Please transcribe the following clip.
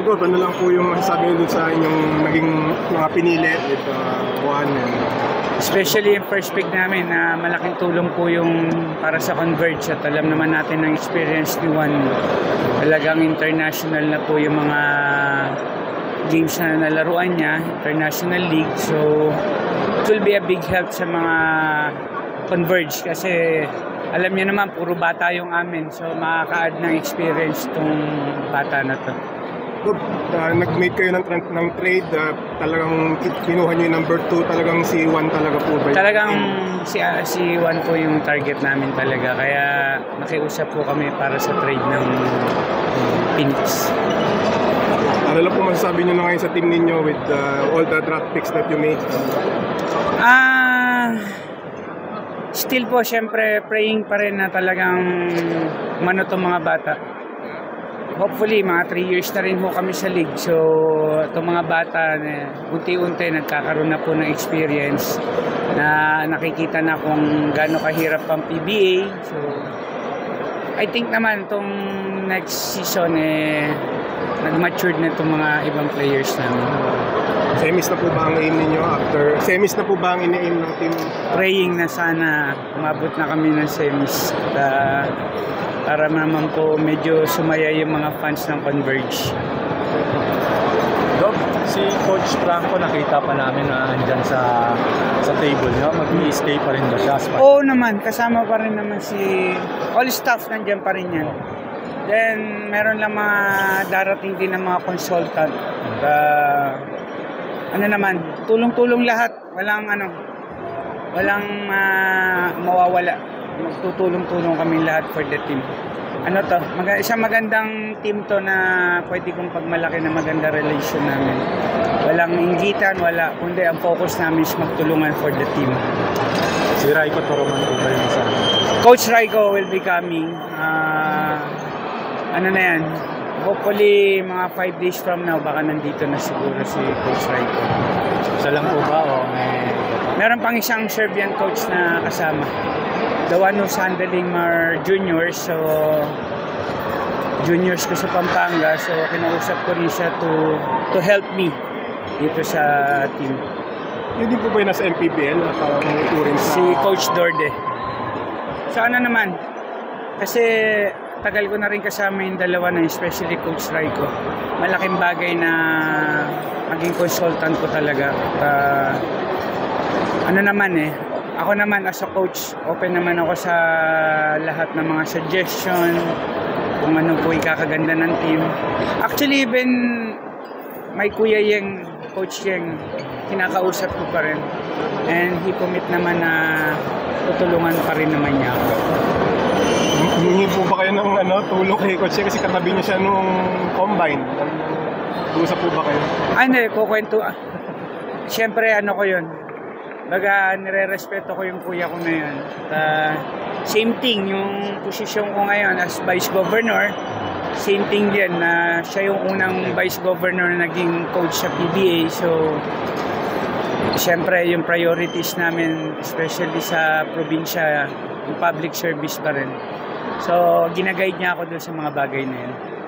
Gov, ano lang po yung masasabi nyo dun sa inyong naging mga pinili with Juan and... Especially yung first pick namin na malaking tulong po yung para sa Converge at alam naman natin ng experience ni Juan. Talagang international na po yung mga games na nalaruan niya, international league. So it will be a big help sa mga Converge kasi alam niyo naman puro bata yung amin. So makaka-add ng experience tong bata na to. Nag-make kayo ng trade, talagang kinuha nyo yung number 2, talagang si Juan talaga po ba? Talagang si Juan po yung target namin talaga, kaya nakiusap po kami para sa trade ng Phoenix. Ano lang po masasabi nyo na ngayon sa team ninyo with all the draft picks that you made? Still po, syempre, praying pa rin na talagang mano itong mga bata. Hopefully, mga 3 years na rin ho kami sa league. So, itong mga bata, unti-unti nagkakaroon na po ng experience na nakikita na kung gaano kahirap ang PBA. So, I think naman itong next season, nag-matured na itong mga ibang players namin. Semis na po ba ang aim ninyo after? Semis na po ba ang ina-aim ng team? Praying na sana umabot na kami ng semis. Para naman po medyo sumaya yung mga fans ng Converge. Gov, si Coach Franco nakita pa namin na andyan sa table niya. Mag-i-stay pa rin ba siya? Oo naman, kasama pa rin naman si all staff, nandyan pa rin yan. Then meron lang mga darating din ng mga consultant. Ano naman, tulong-tulong lahat. Walang mawawala. Magtutulong-tulong kami lahat for the team. Ano to? Isang magandang team to na pwede kong pagmalaki na maganda relation namin. Walang inggitan, wala. Kundi ang focus namin is magtulungan for the team. Si Raiko Toroman po ba yung isa? Coach Raiko will be coming. Ano na yan? Hopefully, mga 5 days from now, baka nandito na siguro si Coach Raiko. Isa lang po ba o may... Meron pang isang Serbian coach na kasama. The one who's handling our juniors. So, juniors ko sa Pampanga. So, kinausap ko rin siya to help me dito sa team. Hindi po ba yung nasa MPBL? Si Coach Dorde. Sana naman. Kasi tagal ko na rin kasama yung dalawa na, especially Coach Raiko. Malaking bagay na maging consultant ko talaga. Ako naman as a coach, open naman ako sa lahat ng mga suggestion, kung ano po ikakaganda ng team. Actually, even may Kuya Yeng, Coach Yeng, kinakausap ko pa rin. And he commit naman na tutulungan pa rin naman niya ako. Hingi po ba kayo ng tulong kay Coach Yeng kasi katabi niyo siya nung combine? Usap po ba kayo? Hindi, kukwento. Siyempre, ko yun. Baga, nire-respeto ko yung kuya ko na yun. Same thing, yung posisyon ko ngayon as Vice Governor, same thing din na siya yung unang Vice Governor na naging coach sa PBA. So, siyempre, yung priorities namin, especially sa probinsya, yung public service pa rin. So, ginaguide niya ako doon sa mga bagay na yun.